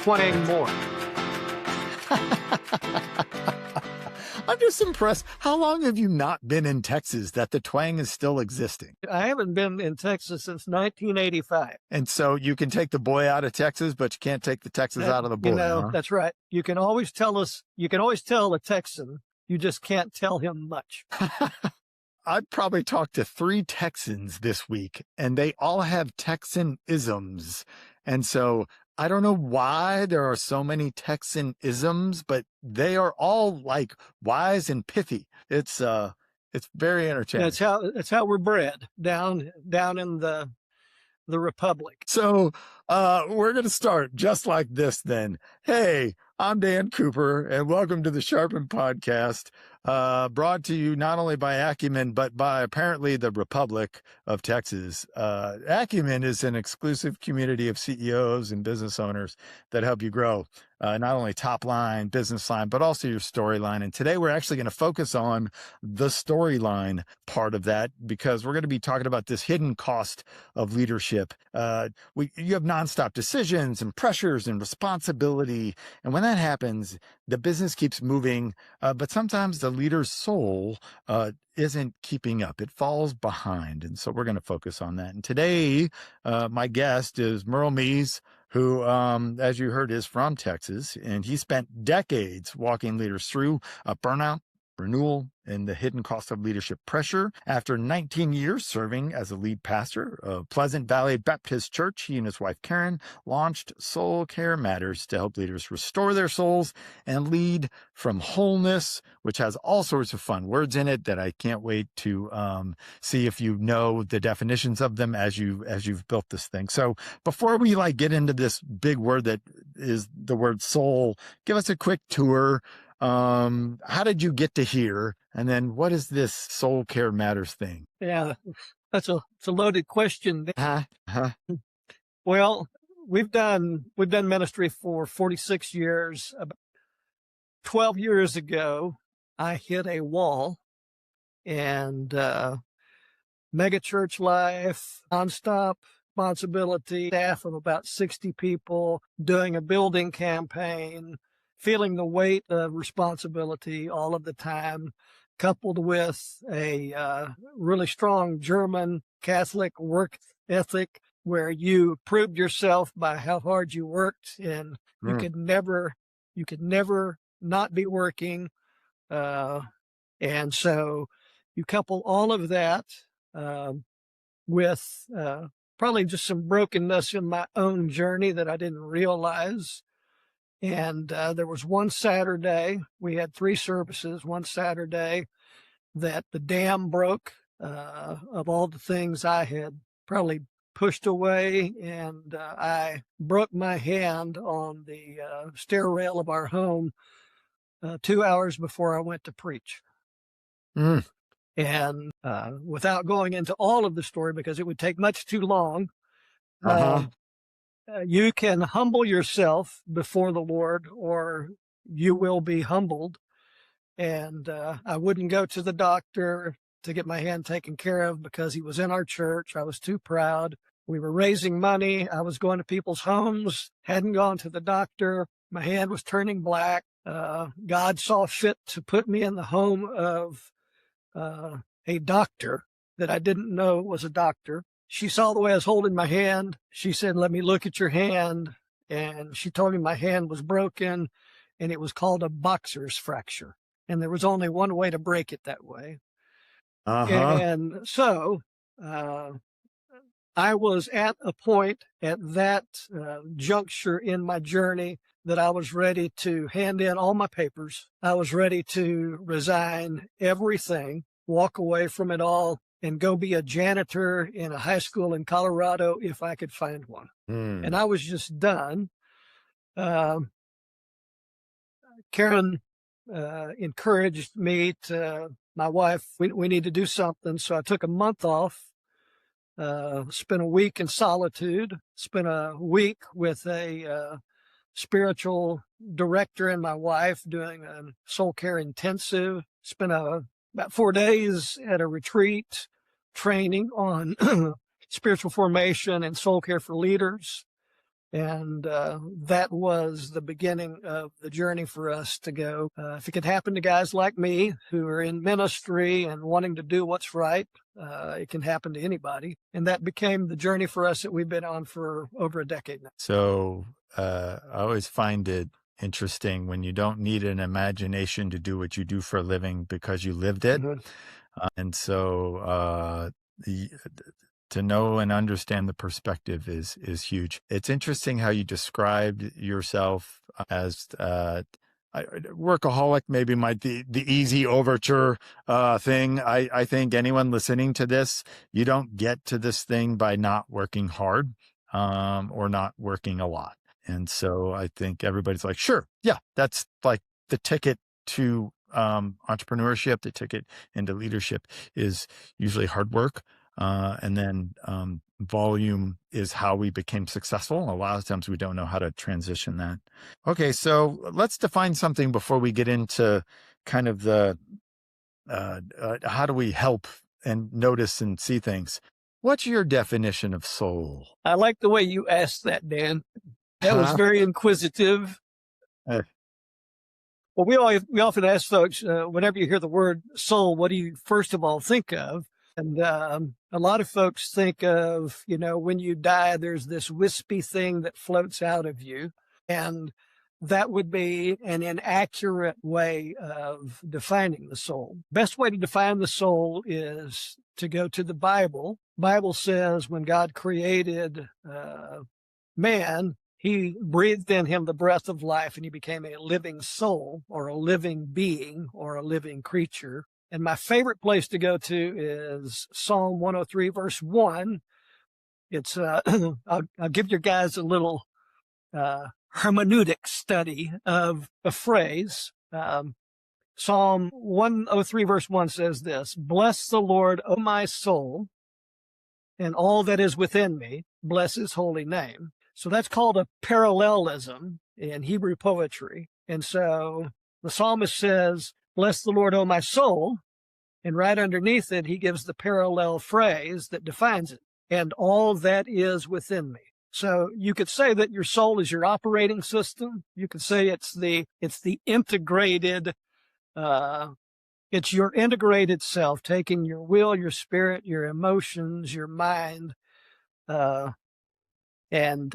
twang more. I'm just impressed. How long have you not been in Texas that the twang is still existing? I haven't been in Texas since 1985. And so you can take the boy out of Texas, but you can't take the Texas out of the boy. Huh? That's right. You can always tell a Texan, you just can't tell him much. I've probably talked to 3 Texans this week, and they all have Texan-isms. And so I don't know why there are so many Texan-isms, but they are all like wise and pithy. It's very entertaining. That's how we're bred down in the Republic. So we're going to start just like this then. Hey, I'm Dan Cooper, and welcome to the Sharpen Podcast, brought to you not only by Acumen, but by apparently the Republic of Texas. Acumen is an exclusive community of CEOs and business owners that help you grow, not only top line, business line, but also your storyline. And today we're actually going to focus on the storyline part of that, because we're going to be talking about this hidden cost of leadership. You have nonstop decisions and pressures and responsibility. And when that happens, the business keeps moving, but sometimes the leader's soul isn't keeping up. It falls behind. And so we're going to focus on that. And today, my guest is Merle Mees, who, as you heard, is from Texas, and he spent decades walking leaders through burnout, renewal, and the hidden cost of leadership pressure. After 19 years serving as a lead pastor of Pleasant Valley Baptist Church, he and his wife Karen launched Soulcare Matters to help leaders restore their souls and lead from wholeness, which has all sorts of fun words in it that I can't wait to see if you know the definitions of them as you've built this thing. So before we get into this big word that is the word soul, give us a quick tour. How did you get to here? And then what is this Soulcare Matters thing? Yeah, it's a loaded question. Well, we've done ministry for 46 years. About 12 years ago, I hit a wall, and mega church life, nonstop responsibility, staff of about 60 people, doing a building campaign, feeling the weight of responsibility all of the time, coupled with a really strong German Catholic work ethic where you proved yourself by how hard you worked, and you could never not be working. And so you couple all of that with probably just some brokenness in my own journey that I didn't realize. And there was one Saturday, we had 3 services, one Saturday that the dam broke of all the things I had probably pushed away. And I broke my hand on the stair rail of our home 2 hours before I went to preach. And without going into all of the story, because it would take much too long, you can humble yourself before the Lord, or you will be humbled. And I wouldn't go to the doctor to get my hand taken care of because he was in our church. I was too proud. We were raising money. I was going to people's homes, hadn't gone to the doctor. My hand was turning black. God saw fit to put me in the home of a doctor that I didn't know was a doctor. She saw the way I was holding my hand. She said, "Let me look at your hand." And she told me my hand was broken, and it was called a boxer's fracture. And there was only one way to break it that way. And so I was at a point at that juncture in my journey that I was ready to hand in all my papers. I was ready to resign everything, walk away from it all, and go be a janitor in a high school in Colorado if I could find one. And I was just done. Karen encouraged me my wife, we need to do something. So I took a month off, spent a week in solitude, spent a week with a spiritual director and my wife doing a Soulcare intensive, spent about 4 days at a retreat training on spiritual formation and soul care for leaders. And that was the beginning of the journey for us to go. If it could happen to guys like me who are in ministry and wanting to do what's right, it can happen to anybody. And that became the journey for us that we've been on for over a decade now. So I always find it interesting when you don't need an imagination to do what you do for a living because you lived it. Mhm. And so to know and understand the perspective is huge. It's interesting how you described yourself as workaholic, maybe might be the easy overture thing. I think anyone listening to this, you don't get to this thing by not working hard or not working a lot. And so I think everybody's like, sure, yeah, that's like the ticket to entrepreneurship, the ticket into leadership is usually hard work. And then volume is how we became successful. A lot of times we don't know how to transition that. Okay, so let's define something before we get into kind of the how do we help and notice and see things. What's your definition of soul? I like the way you asked that, Dan. That was very inquisitive. Uh, Well, we often ask folks, whenever you hear the word soul, what do you first of all think of? And a lot of folks think of, when you die, there's this wispy thing that floats out of you. And that would be an inaccurate way of defining the soul. Best way to define the soul is to go to the Bible. Bible says when God created man, he breathed in him the breath of life and he became a living soul or a living being or a living creature. And my favorite place to go to is Psalm 103, verse 1. It's, I'll give you guys a little hermeneutic study of a phrase. Psalm 103, verse 1 says this: "Bless the Lord, O my soul, and all that is within me. Bless his holy name." So that's called a parallelism in Hebrew poetry. And so the psalmist says, "Bless the Lord, O my soul." And right underneath it, he gives the parallel phrase that defines it: "and all that is within me." So you could say that your soul is your operating system. You could say it's the integrated, it's your integrated self, taking your will, your spirit, your emotions, your mind, and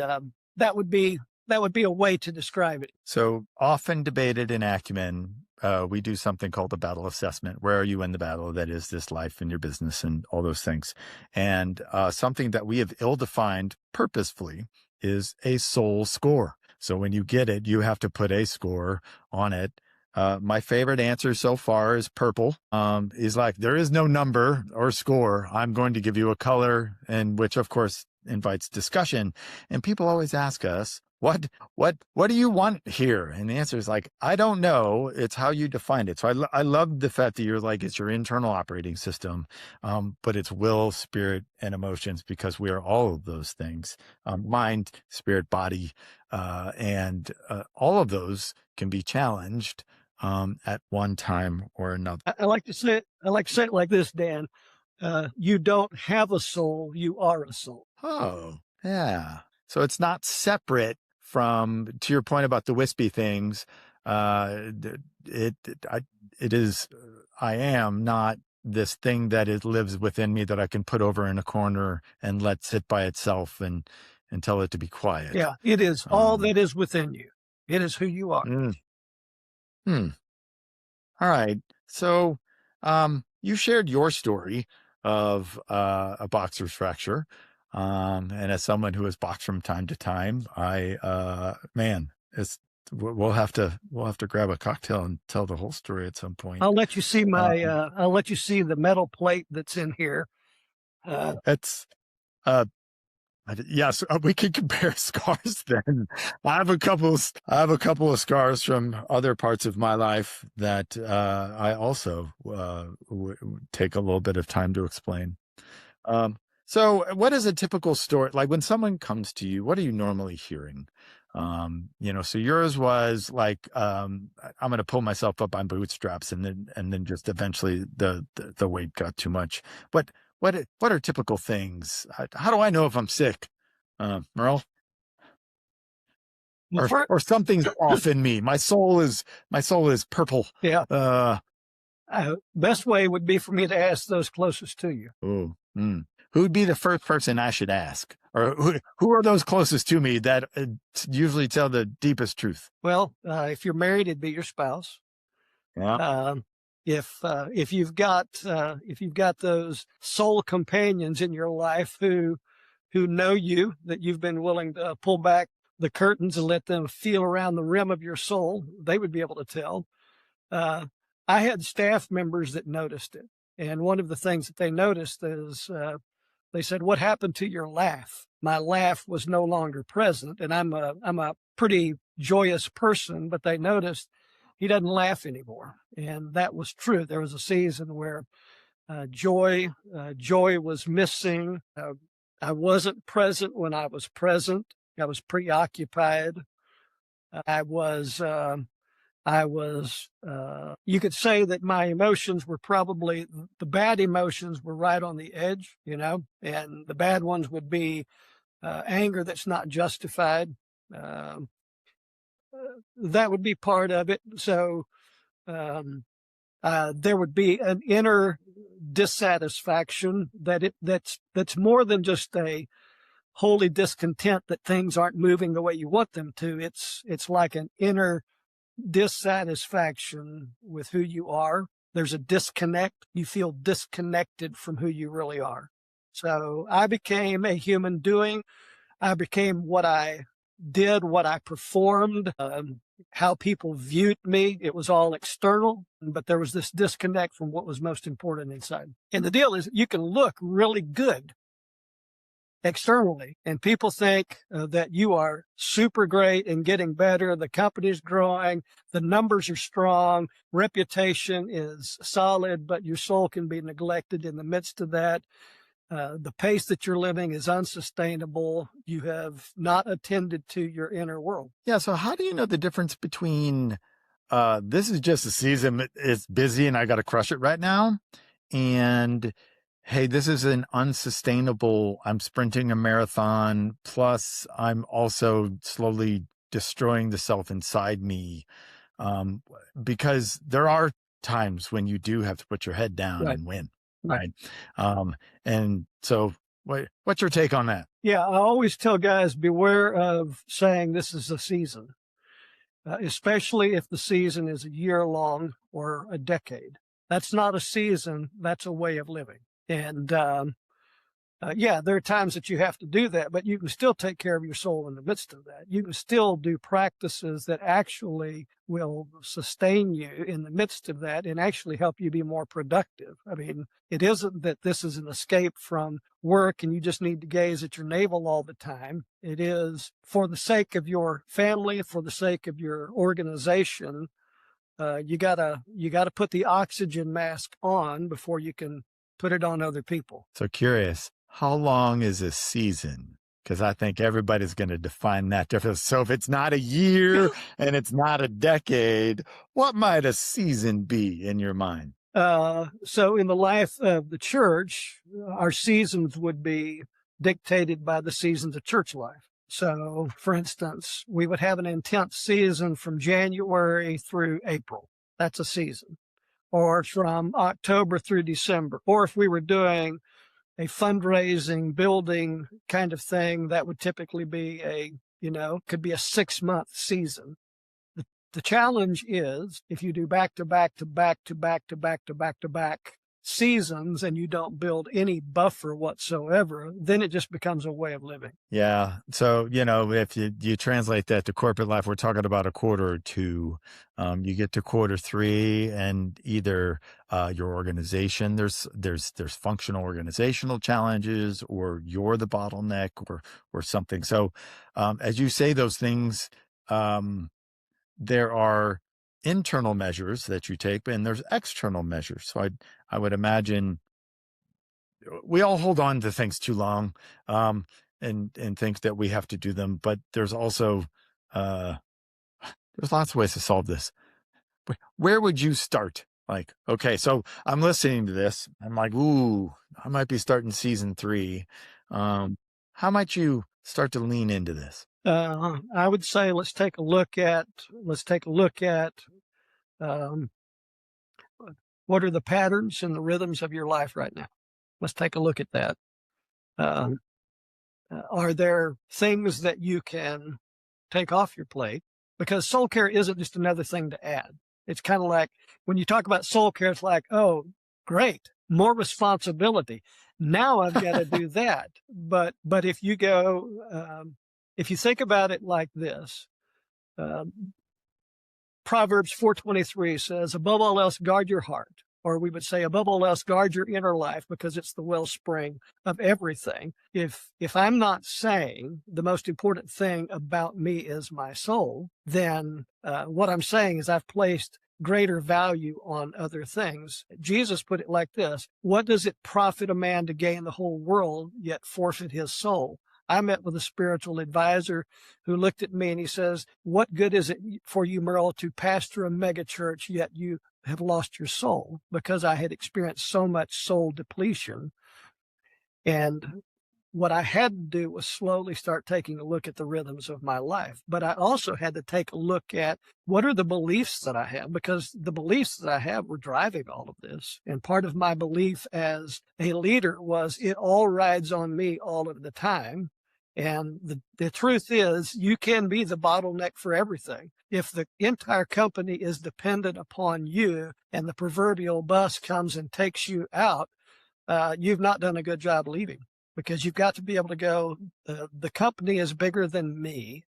that would be a way to describe it. So often debated in acumen, we do something called a battle assessment. Where are you in the battle? That is this life and your business and all those things. And something that we have ill-defined purposefully is a soul score. So when you get it, you have to put a score on it. My favorite answer so far is purple. Is like, there is no number or score. I'm going to give you a color, and which of course invites discussion. And people always ask us, what do you want here? And the answer is like, I don't know. It's how you define it. So I love the fact that you're like, it's your internal operating system, but it's will, spirit, and emotions, because we are all of those things, mind, spirit, body, and all of those can be challenged at one time or another. I like to say it like this, Dan. You don't have a soul, you are a soul. Oh, yeah. So it's not separate from, to your point about the wispy things. It is, I am not this thing that lives within me that I can put over in a corner and let sit by itself and tell it to be quiet. Yeah, it is all that is within you. It is who you are. All right. So, you shared your story of a boxer's fracture. And as someone who has boxed from time to time, we'll have to grab a cocktail and tell the whole story at some point. I'll let you see I'll let you see the metal plate that's in here. It's, yes, we can compare scars then. I have a couple of scars from other parts of my life that I also take a little bit of time to explain. So what is a typical story? Like when someone comes to you, what are you normally hearing? So yours was like, I'm going to pull myself up on bootstraps, and then just eventually the weight got too much. What are typical things? How do I know if I'm sick? Merle? or something's off in me. My soul is purple. Yeah. Best way would be for me to ask those closest to you. Who'd be the first person I should ask? Or who are those closest to me that usually tell the deepest truth? Well, if you're married, it'd be your spouse. Yeah. If you've got those soul companions in your life who know you, that you've been willing to pull back the curtains and let them feel around the rim of your soul, they would be able to tell. I had staff members that noticed it. And one of the things that they noticed is they said, "What happened to your laugh?" My laugh was no longer present. And I'm a pretty joyous person, but they noticed he doesn't laugh anymore. And that was true. There was a season where joy was missing. I wasn't present when I was present. I was preoccupied. I was, you could say that my emotions were probably, the bad emotions were right on the edge, and the bad ones would be anger that's not justified. That would be part of it. So there would be an inner dissatisfaction that's more than just a holy discontent that things aren't moving the way you want them to. It's like an inner dissatisfaction with who you are. There's a disconnect. You feel disconnected from who you really are. So I became a human doing. I became what I did, what I performed, how people viewed me. It was all external, but there was this disconnect from what was most important inside. And the deal is, you can look really good externally, and people think that you are super great and getting better. The company's growing, the numbers are strong, reputation is solid, but your soul can be neglected in the midst of that. The pace that you're living is unsustainable. You have not attended to your inner world. Yeah. So how do you know the difference between this is just a season, it's busy and I got to crush it right now, and hey, this is an unsustainable, I'm sprinting a marathon, plus I'm also slowly destroying the self inside me, because there are times when you do have to put your head down and win. Right. And so what's your take on that? Yeah, I always tell guys, beware of saying this is a season, especially if the season is a year long or a decade. That's not a season. That's a way of living. And yeah, there are times that you have to do that, but you can still take care of your soul in the midst of that. You can still do practices that actually will sustain you in the midst of that and actually help you be more productive. I mean, it isn't that this is an escape from work and you just need to gaze at your navel all the time. It is for the sake of your family, for the sake of your organization. You gotta put the oxygen mask on before you can put it on other people. So curious, how long is a season? Because I think everybody's going to define that difference. So if it's not a year and it's not a decade, what might a season be in your mind? So in the life of the church, our seasons would be dictated by the seasons of church life. So, for instance, we would have an intense season from January through April. That's a season. Or from October through December. Or if we were doing a fundraising, building kind of thing, that would typically be could be a 6-month season. The challenge is if you do back to back to back to back to back to back to back seasons and you don't build any buffer whatsoever, then it just becomes a way of living. Yeah. So, if you translate that to corporate life, we're talking about a quarter or two. You get to quarter 3 and either your organization, there's functional organizational challenges, or you're the bottleneck or something. So as you say those things, there are internal measures that you take, and there's external measures. So I would imagine we all hold on to things too long, and think that we have to do them. But there's also there's lots of ways to solve this. Where would you start? Like, okay, so I'm listening to this. I'm like, ooh, I might be starting season 3. How might you start to lean into this? I would say let's take a look at um, what are the patterns and the rhythms of your life right now. Let's take a look at that. Um, are there things that you can take off your plate? Because soul care isn't just another thing to add. It's kind of like when you talk about soul care, it's like, oh, great, more responsibility. Now I've got to do that. But if you go, if you think about it like this, Proverbs 4:23 says, above all else, guard your heart. Or we would say, above all else, guard your inner life because it's the wellspring of everything. If I'm not saying the most important thing about me is my soul, then what I'm saying is I've placed greater value on other things. Jesus put it like this: what does it profit a man to gain the whole world yet forfeit his soul? I met with a spiritual advisor who looked at me and he says, what good is it for you, Merle, to pastor a mega church, yet you have lost your soul? Because I had experienced so much soul depletion. And what I had to do was slowly start taking a look at the rhythms of my life. But I also had to take a look at what are the beliefs that I have, because the beliefs that I have were driving all of this. And part of my belief as a leader was it all rides on me all of the time. And the truth is, you can be the bottleneck for everything. If the entire company is dependent upon you and the proverbial bus comes and takes you out, you've not done a good job leaving, because you've got to be able to go, the company is bigger than me.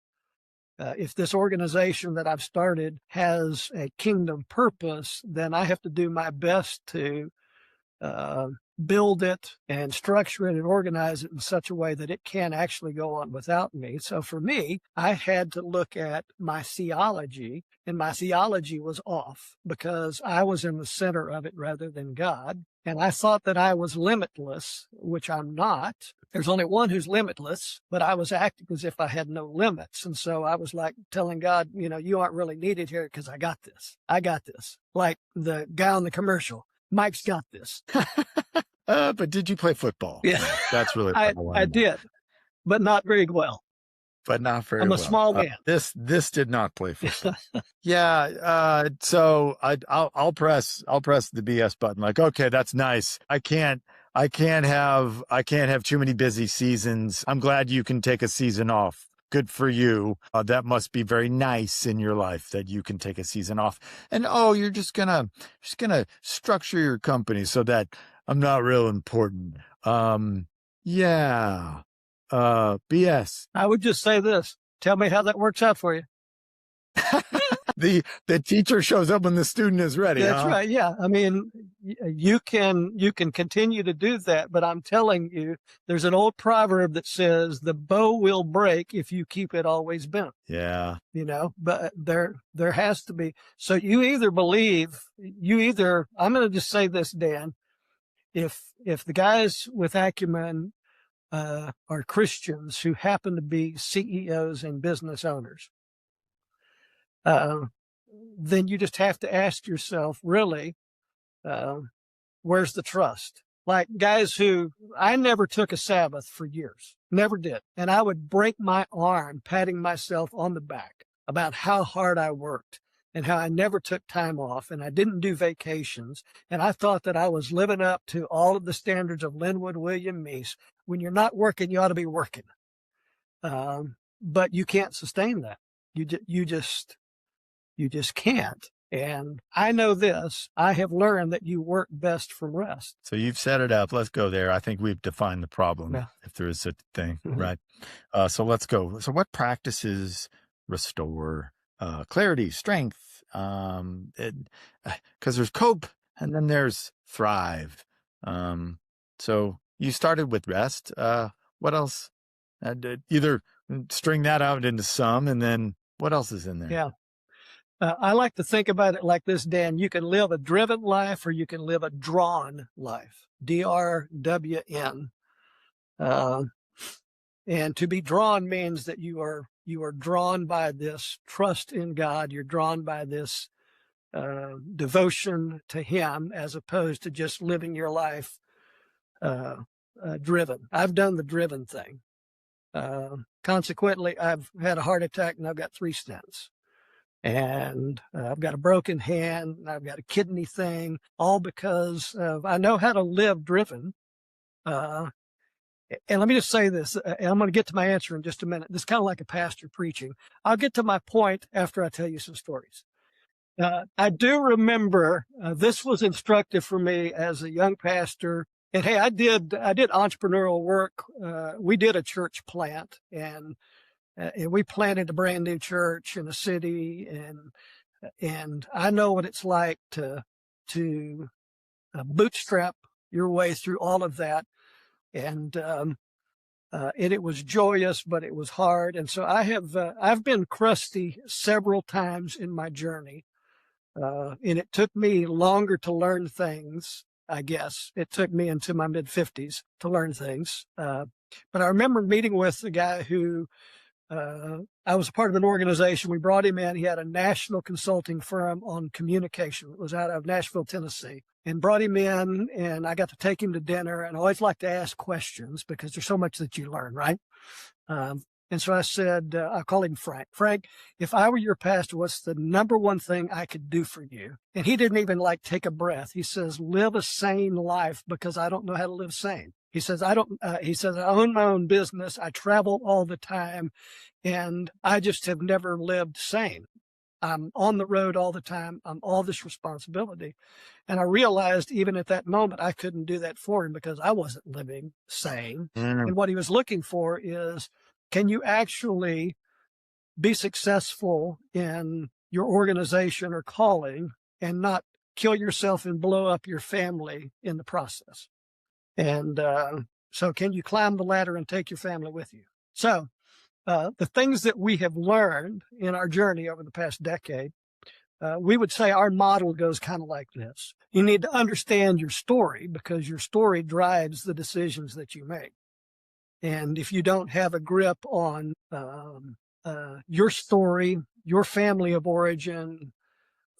If this organization that I've started has a kingdom purpose, then I have to do my best to build it and structure it and organize it in such a way that it can actually go on without me. So for me, I had to look at my theology, and my theology was off because I was in the center of it rather than God. And I thought that I was limitless, which I'm not. There's only one who's limitless, but I was acting as if I had no limits. And so I was like telling God, you aren't really needed here because I got this. I got this. Like the guy on the commercial. Mike's got this. But did you play football? Yeah, That's really what I did, but not very well. But not very I'm well. a small man. This did not play football. Yeah. So I'll press the BS button. Like, okay, that's nice. I can't have too many busy seasons. I'm glad you can take a season off. Good for you. That must be very nice in your life that you can take a season off. And you're just gonna structure your company so that I'm not real important. Yeah. BS. I would just say this. Tell me how that works out for you. The teacher shows up when the student is ready. That's right. Yeah. I mean, you can continue to do that, but I'm telling you, there's an old proverb that says the bow will break if you keep it always bent. Yeah. But there has to be. So I'm going to just say this, Dan, if the guys with acumen are Christians who happen to be CEOs and business owners, then you just have to ask yourself, really, where's the trust? Like guys I never took a Sabbath for years, never did. And I would break my arm patting myself on the back about how hard I worked and how I never took time off and I didn't do vacations. And I thought that I was living up to all of the standards of Linwood William Mees. When you're not working, you ought to be working. But you can't sustain that. You just can't. And I know this. I have learned that you work best from rest. So you've set it up. Let's go there. I think we've defined the problem, Yeah. if there is such a thing, Mm-hmm. right? So let's go. So what practices restore clarity, strength? Because there's cope and then there's thrive. So you started with rest. What else? Either string that out into some, and then what else is in there? Yeah. I like to think about it like this, Dan. You can live a driven life or you can live a drawn life, DRWN. And to be drawn means that you are drawn by this trust in God. You're drawn by this devotion to Him, as opposed to just living your life driven. I've done the driven thing. Consequently, I've had a heart attack and I've got 3 stents. And I've got a broken hand, and I've got a kidney thing, all because I know how to live driven. And let me just say this, and I'm going to get to my answer in just a minute. This is kind of like a pastor preaching. I'll get to my point after I tell you some stories. I do remember this was instructive for me as a young pastor. And hey, I did entrepreneurial work. We did a church plant, and we planted a brand new church in a city, and I know what it's like to bootstrap your way through all of that, and it was joyous, but it was hard. And so I've been crusty several times in my journey, and it took me longer to learn things. I guess it took me into my mid-50s to learn things. But I remember meeting with a guy who I was a part of an organization. We brought him in. He had a national consulting firm on communication. It was out of Nashville, Tennessee, and brought him in, and I got to take him to dinner. And I always like to ask questions because there's so much that you learn, right? And so I said, I called him Frank. Frank, if I were your pastor, what's the number one thing I could do for you? And he didn't even take a breath. He says, live a sane life, because I don't know how to live sane. He says, I own my own business. I travel all the time, and I just have never lived sane. I'm on the road all the time. I'm all this responsibility. And I realized even at that moment, I couldn't do that for him because I wasn't living sane. And what he was looking for is, can you actually be successful in your organization or calling and not kill yourself and blow up your family in the process? And so can you climb the ladder and take your family with you? So the things that we have learned in our journey over the past decade, we would say our model goes kind of like this. You need to understand your story, because your story drives the decisions that you make. And if you don't have a grip on your story, your family of origin,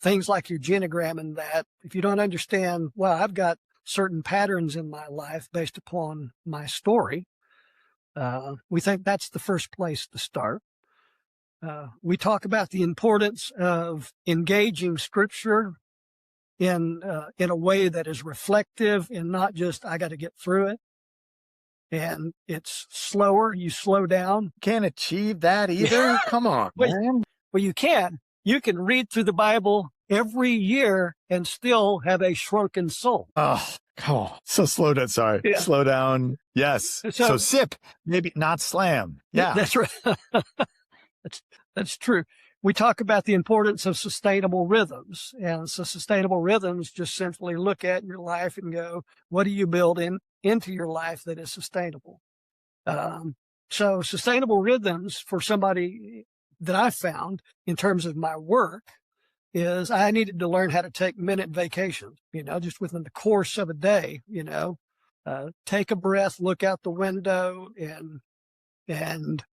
things like your genogram and that, if you don't understand, well, I've got certain patterns in my life based upon my story, we think that's the first place to start. We talk about the importance of engaging Scripture in a way that is reflective and not just, I got to get through it. And it's slower. You slow down. Can't achieve that either. Come on, man. Well, you can. You can read through the Bible every year and still have a shrunken soul. Oh, come on. So slow down. Sorry. Yeah. Slow down. Yes. So sip, maybe not slam. Yeah. That's right. That's true. We talk about the importance of sustainable rhythms. And so sustainable rhythms just simply look at your life and go, what do you build into your life that is sustainable? So sustainable rhythms for somebody that I found in terms of my work is I needed to learn how to take minute vacations, just within the course of a day, take a breath, look out the window and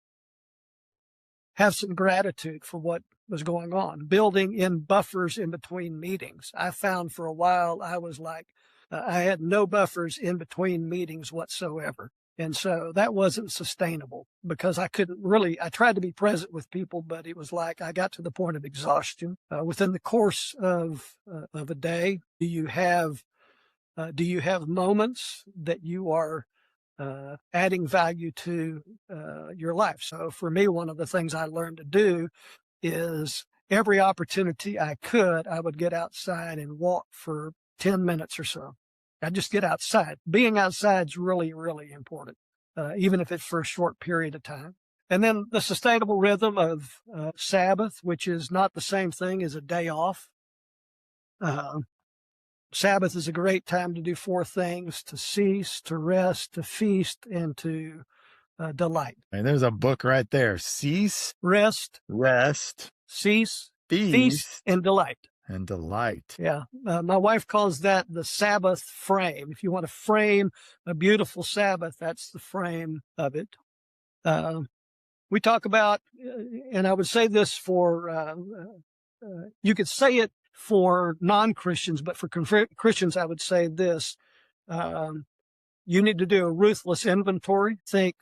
have some gratitude for what was going on, building in buffers in between meetings. I found for a while I was like, I had no buffers in between meetings whatsoever. And so that wasn't sustainable because I tried to be present with people, but it was like I got to the point of exhaustion. Within the course of a day, do you have moments that you are adding value to your life? So for me, one of the things I learned to do is every opportunity I would get outside and walk for 10 minutes or so. I just get outside. Being outside is really, really important, even if it's for a short period of time. And then the sustainable rhythm of Sabbath, which is not the same thing as a day off. Sabbath is a great time to do 4 things: to cease, to rest, to feast, and to delight. And there's a book right there. Cease, rest, cease, feast, and delight. And delight. Yeah. My wife calls that the Sabbath frame. If you want to frame a beautiful Sabbath, that's the frame of it. We talk about, and I would say this for, you could say it for non-Christians, but for Christians, I would say this. You need to do a ruthless inventory. Think,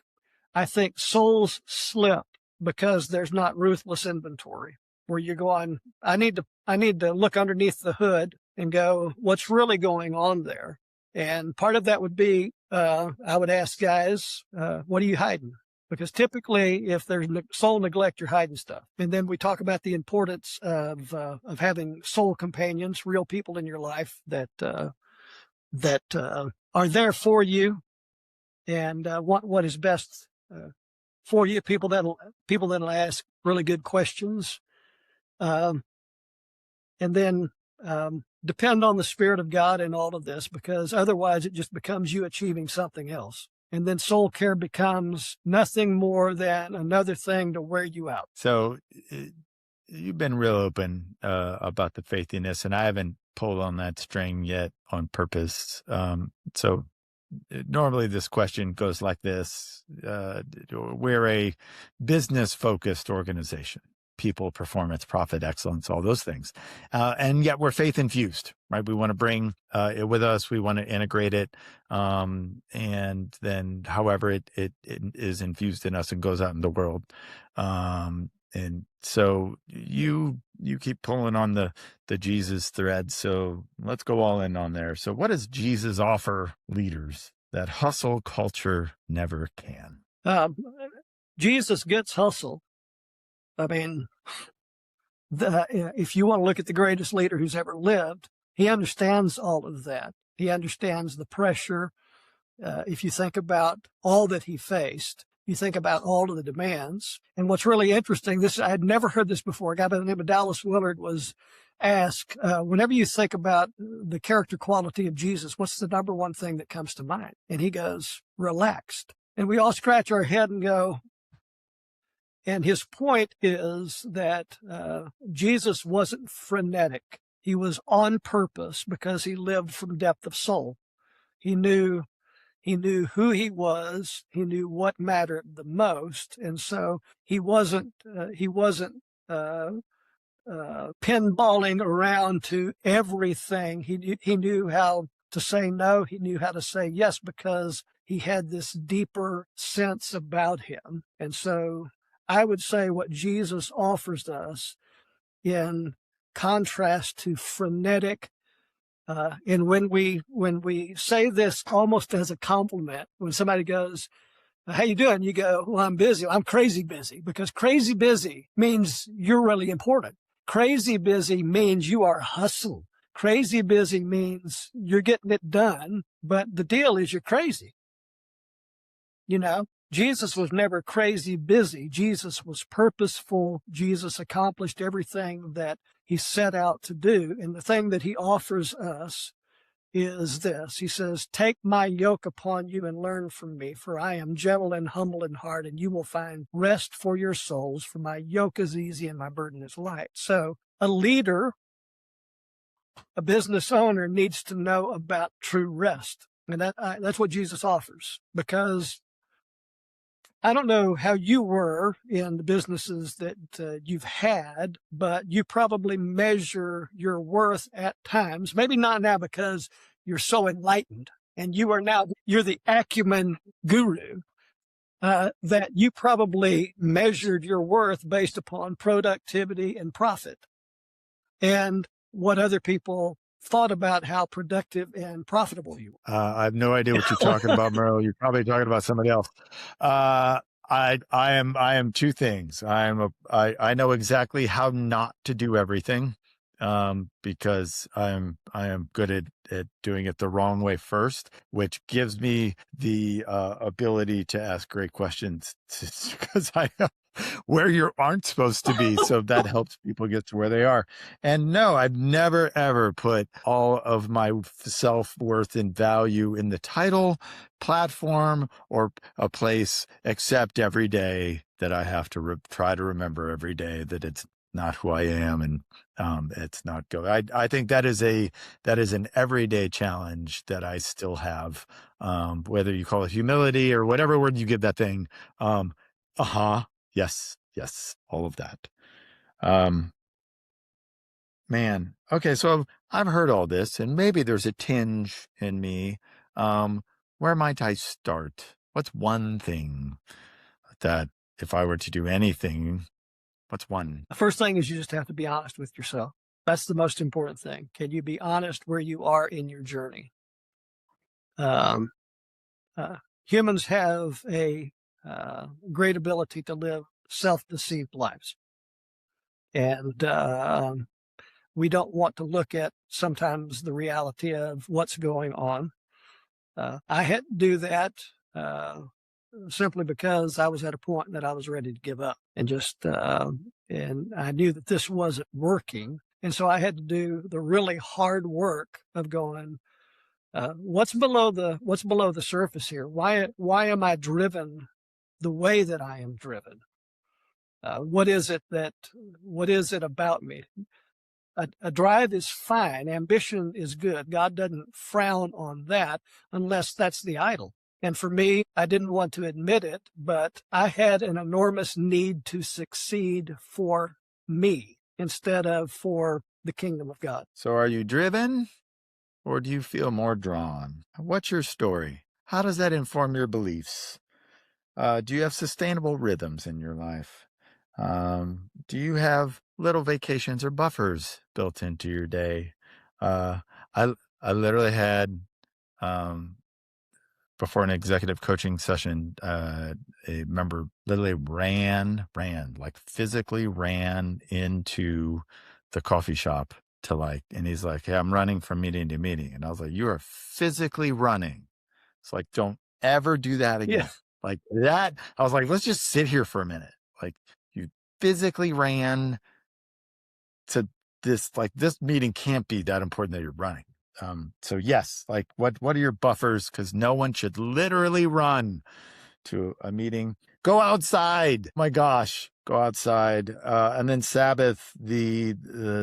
I think souls slip because there's not ruthless inventory where you're going, I need to look underneath the hood and go, what's really going on there? And part of that would be, I would ask guys, what are you hiding? Because typically, if there's soul neglect, you're hiding stuff. And then we talk about the importance of having soul companions, real people in your life that are there for you and want what is best for you. People that'll ask really good questions, and then depend on the Spirit of God in all of this, because otherwise it just becomes you achieving something else. And then soul care becomes nothing more than another thing to wear you out. So you've been real open about the faithiness, and I haven't pulled on that string yet on purpose. So normally this question goes like this. We're a business-focused organization. People, performance, profit, excellence, all those things. And yet we're faith infused, right? We want to bring it with us. We want to integrate it. And then however it is infused in us and goes out in the world. And so you keep pulling on the Jesus thread. So let's go all in on there. So what does Jesus offer leaders that hustle culture never can? Jesus gets hustle. I mean, if you want to look at the greatest leader who's ever lived, he understands all of that. He understands the pressure. If you think about all that he faced, you think about all of the demands. And what's really interesting, I had never heard this before. A guy by the name of Dallas Willard was asked, whenever you think about the character quality of Jesus, what's the number one thing that comes to mind? And he goes, relaxed. And we all scratch our head and go, and his point is that Jesus wasn't frenetic. He was on purpose because he lived from depth of soul. He knew who he was. He knew what mattered the most. And so he wasn't pinballing around to everything. He knew how to say no. He knew how to say yes because he had this deeper sense about him. And so I would say what Jesus offers us in contrast to frenetic, and when we say this almost as a compliment, when somebody goes, how you doing? You go, well, I'm busy. I'm crazy busy, because crazy busy means you're really important. Crazy busy means you are hustled. Crazy busy means you're getting it done, but the deal is you're crazy. Jesus was never crazy busy. Jesus was purposeful. Jesus accomplished everything that he set out to do. And the thing that he offers us is this. He says, take my yoke upon you and learn from me, for I am gentle and humble in heart, and you will find rest for your souls, for my yoke is easy and my burden is light. So a leader, a business owner, needs to know about true rest. And that's what Jesus offers, because I don't know how you were in the businesses that you've had, but you probably measure your worth at times, maybe not now because you're so enlightened and you're the acumen guru, that you probably measured your worth based upon productivity and profit and what other people thought about how productive and profitable you were. I have no idea what you're talking about, Merle. You're probably talking about somebody else. I am two things. I know exactly how not to do everything, because I am good at doing it the wrong way first, which gives me the ability to ask great questions, because I know where you aren't supposed to be. So that helps people get to where they are. And no, I've never, ever put all of my self-worth and value in the title, platform, or a place, except every day that I have to try to remember every day that it's not who I am, and it's not good. I think that is an everyday challenge that I still have, whether you call it humility or whatever word you give that thing. Yes, all of that. Man, okay, so I've heard all this, and maybe there's a tinge in me. Where might I start? What's one thing that if I were to do anything, what's one? The first thing is you just have to be honest with yourself. That's the most important thing. Can you be honest where you are in your journey? Humans have a great ability to live self-deceived lives. And we don't want to look at sometimes the reality of what's going on. I had to do that simply because I was at a point that I was ready to give up and and I knew that this wasn't working. And so I had to do the really hard work of going, what's below the surface here? Why am I driven the way that I am driven? What is it about me? A drive is fine. Ambition is good. God doesn't frown on that unless that's the idol. And for me, I didn't want to admit it, but I had an enormous need to succeed for me instead of for the kingdom of God. So are you driven or do you feel more drawn? What's your story? How does that inform your beliefs? Do you have sustainable rhythms in your life? Do you have little vacations or buffers built into your day? I literally had, before an executive coaching session, a member literally like physically ran into the coffee shop and he's like, hey, I'm running from meeting to meeting. And I was like, you are physically running. It's like, don't ever do that again. Yeah. Like that. I was like, let's just sit here for a minute. Like you physically ran to this, like this meeting can't be that important that you're running. So yes, like what are your buffers? Because no one should literally run to a meeting. Go outside. Oh my gosh, go outside. And then Sabbath, the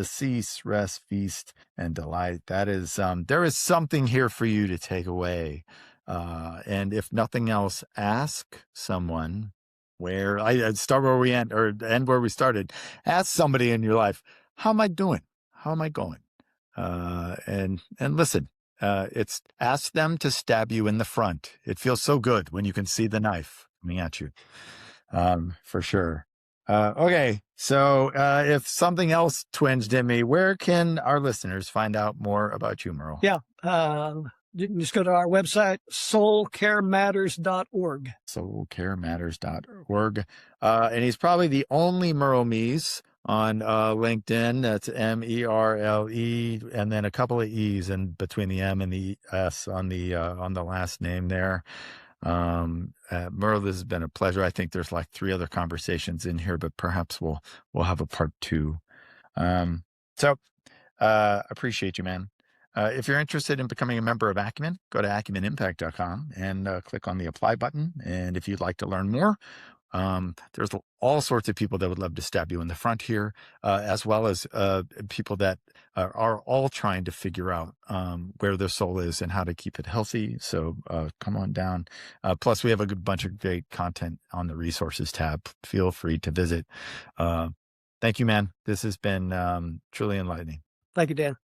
cease, rest, feast, and delight. That is, there is something here for you to take away. And if nothing else, ask someone where I'd start where we end or end where we started. Ask somebody in your life, how am I doing? How am I going? And listen, it's ask them to stab you in the front. It feels so good when you can see the knife coming at you, for sure. Okay. So, if something else twinged in me, where can our listeners find out more about you, Merle? Yeah. You can just go to our website, soulcarematters.org. Soulcarematters.org. And he's probably the only Merle Mees on LinkedIn. That's Merle, and then a couple of E's in between the M and the S on the last name there. Merle, this has been a pleasure. I think there's like 3 other conversations in here, but perhaps we'll have a part 2. Appreciate you, man. If you're interested in becoming a member of Acumen, go to acumenimpact.com and click on the apply button. And if you'd like to learn more, there's all sorts of people that would love to stab you in the front here, as well as people that are all trying to figure out where their soul is and how to keep it healthy. So come on down. Plus, we have a good bunch of great content on the resources tab. Feel free to visit. Thank you, man. This has been truly enlightening. Thank you, Dan.